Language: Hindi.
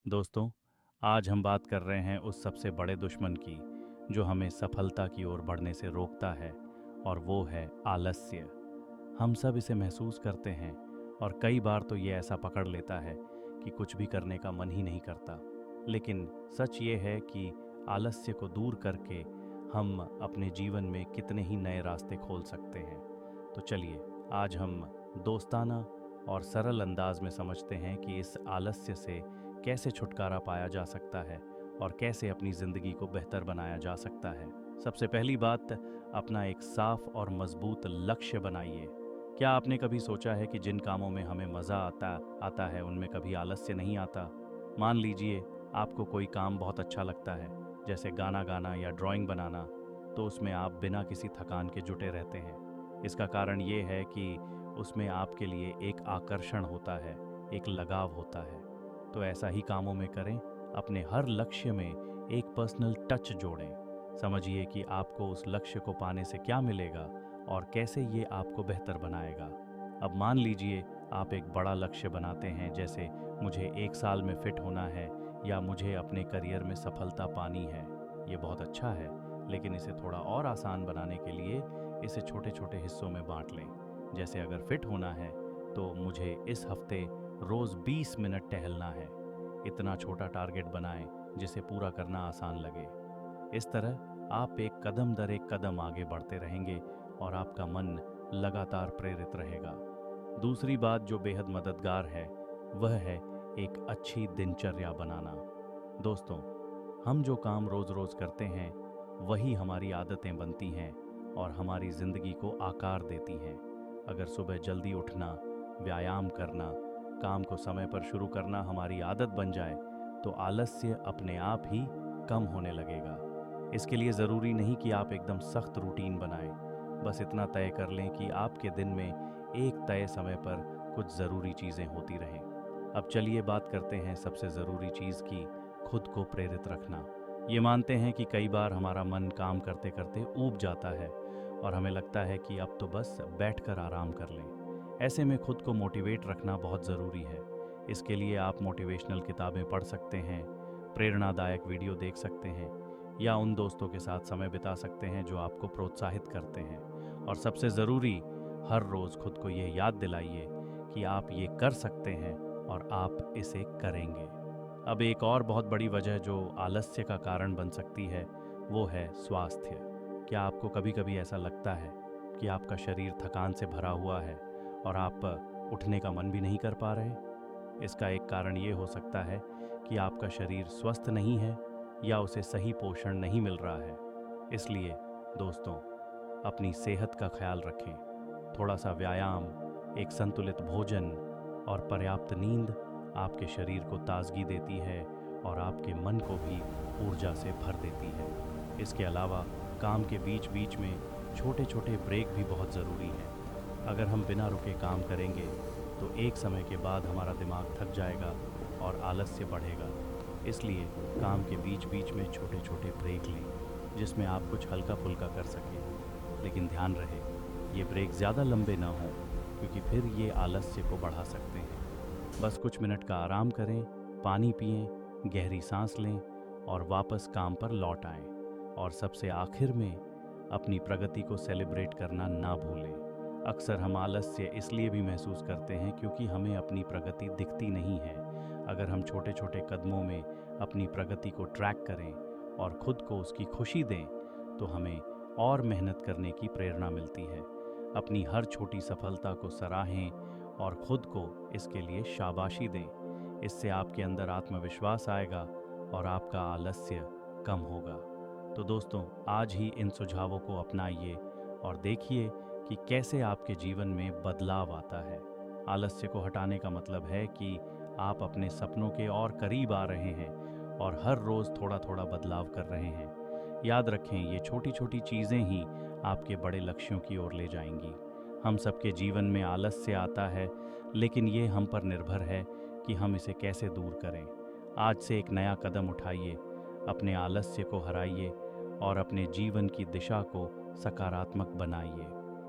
दोस्तों, आज हम बात कर रहे हैं उस सबसे बड़े दुश्मन की जो हमें सफलता की ओर बढ़ने से रोकता है, और वो है आलस्य। हम सब इसे महसूस करते हैं और कई बार तो ये ऐसा पकड़ लेता है कि कुछ भी करने का मन ही नहीं करता। लेकिन सच ये है कि आलस्य को दूर करके हम अपने जीवन में कितने ही नए रास्ते खोल सकते हैं। तो चलिए, आज हम दोस्ताना और सरल अंदाज में समझते हैं कि इस आलस्य से कैसे छुटकारा पाया जा सकता है और कैसे अपनी ज़िंदगी को बेहतर बनाया जा सकता है। सबसे पहली बात, अपना एक साफ और मजबूत लक्ष्य बनाइए। क्या आपने कभी सोचा है कि जिन कामों में हमें मज़ा आता है उनमें कभी आलस्य नहीं आता? मान लीजिए आपको कोई काम बहुत अच्छा लगता है, जैसे गाना गाना या ड्राइंग बनाना, तो उसमें आप बिना किसी थकान के जुटे रहते हैं। इसका कारण ये है कि उसमें आपके लिए एक आकर्षण होता है, एक लगाव होता है। तो ऐसा ही कामों में करें, अपने हर लक्ष्य में एक पर्सनल टच जोड़ें। समझिए कि आपको उस लक्ष्य को पाने से क्या मिलेगा और कैसे ये आपको बेहतर बनाएगा। अब मान लीजिए आप एक बड़ा लक्ष्य बनाते हैं, जैसे मुझे 1 साल में फिट होना है या मुझे अपने करियर में सफलता पानी है। ये बहुत अच्छा है, लेकिन इसे थोड़ा और आसान बनाने के लिए इसे छोटे छोटे हिस्सों में बांट लें। जैसे अगर फिट होना है तो मुझे इस हफ्ते रोज 20 मिनट टहलना है। इतना छोटा टारगेट बनाएं जिसे पूरा करना आसान लगे। इस तरह आप एक कदम दर एक कदम आगे बढ़ते रहेंगे और आपका मन लगातार प्रेरित रहेगा। दूसरी बात जो बेहद मददगार है, वह है एक अच्छी दिनचर्या बनाना। दोस्तों, हम जो काम रोज रोज करते हैं वही हमारी आदतें बनती हैं और हमारी जिंदगी को आकार देती हैं। अगर सुबह जल्दी उठना, व्यायाम करना, काम को समय पर शुरू करना हमारी आदत बन जाए, तो आलस्य अपने आप ही कम होने लगेगा। इसके लिए ज़रूरी नहीं कि आप एकदम सख्त रूटीन बनाएं। बस इतना तय कर लें कि आपके दिन में एक तय समय पर कुछ ज़रूरी चीज़ें होती रहें। अब चलिए बात करते हैं सबसे ज़रूरी चीज़ की, खुद को प्रेरित रखना। ये मानते हैं कि कई बार हमारा मन काम करते करते ऊब जाता है और हमें लगता है कि अब तो बस बैठकर आराम कर लें। ऐसे में खुद को मोटिवेट रखना बहुत ज़रूरी है। इसके लिए आप मोटिवेशनल किताबें पढ़ सकते हैं, प्रेरणादायक वीडियो देख सकते हैं, या उन दोस्तों के साथ समय बिता सकते हैं जो आपको प्रोत्साहित करते हैं। और सबसे ज़रूरी, हर रोज़ खुद को ये याद दिलाइए कि आप ये कर सकते हैं और आप इसे करेंगे। अब एक और बहुत बड़ी वजह जो आलस्य का कारण बन सकती है, वो है स्वास्थ्य। क्या आपको कभी कभी ऐसा लगता है कि आपका शरीर थकान से भरा हुआ है और आप उठने का मन भी नहीं कर पा रहे? इसका एक कारण ये हो सकता है कि आपका शरीर स्वस्थ नहीं है या उसे सही पोषण नहीं मिल रहा है। इसलिए दोस्तों, अपनी सेहत का ख्याल रखें। थोड़ा सा व्यायाम, एक संतुलित भोजन और पर्याप्त नींद आपके शरीर को ताजगी देती है और आपके मन को भी ऊर्जा से भर देती है। इसके अलावा काम के बीच बीच में छोटे छोटे ब्रेक भी बहुत ज़रूरी हैं। अगर हम बिना रुके काम करेंगे तो एक समय के बाद हमारा दिमाग थक जाएगा और आलस्य बढ़ेगा। इसलिए काम के बीच बीच में छोटे छोटे ब्रेक लें जिसमें आप कुछ हल्का फुल्का कर सकें। लेकिन ध्यान रहे, ये ब्रेक ज़्यादा लंबे ना हों, क्योंकि फिर ये आलस्य को बढ़ा सकते हैं। बस कुछ मिनट का आराम करें, पानी पिएं, गहरी सांस लें और वापस काम पर लौट आएं। और सबसे आखिर में, अपनी प्रगति को सेलिब्रेट करना ना भूलें। अक्सर हम आलस्य इसलिए भी महसूस करते हैं क्योंकि हमें अपनी प्रगति दिखती नहीं है। अगर हम छोटे छोटे कदमों में अपनी प्रगति को ट्रैक करें और खुद को उसकी खुशी दें, तो हमें और मेहनत करने की प्रेरणा मिलती है। अपनी हर छोटी सफलता को सराहें और खुद को इसके लिए शाबाशी दें। इससे आपके अंदर आत्मविश्वास आएगा और आपका आलस्य कम होगा। तो दोस्तों, आज ही इन सुझावों को अपनाइए और देखिए कि कैसे आपके जीवन में बदलाव आता है। आलस्य को हटाने का मतलब है कि आप अपने सपनों के और करीब आ रहे हैं और हर रोज़ थोड़ा थोड़ा बदलाव कर रहे हैं। याद रखें, ये छोटी छोटी चीज़ें ही आपके बड़े लक्ष्यों की ओर ले जाएंगी। हम सबके जीवन में आलस्य आता है, लेकिन ये हम पर निर्भर है कि हम इसे कैसे दूर करें। आज से एक नया कदम उठाइए, अपने आलस्य को हराइए और अपने जीवन की दिशा को सकारात्मक बनाइए।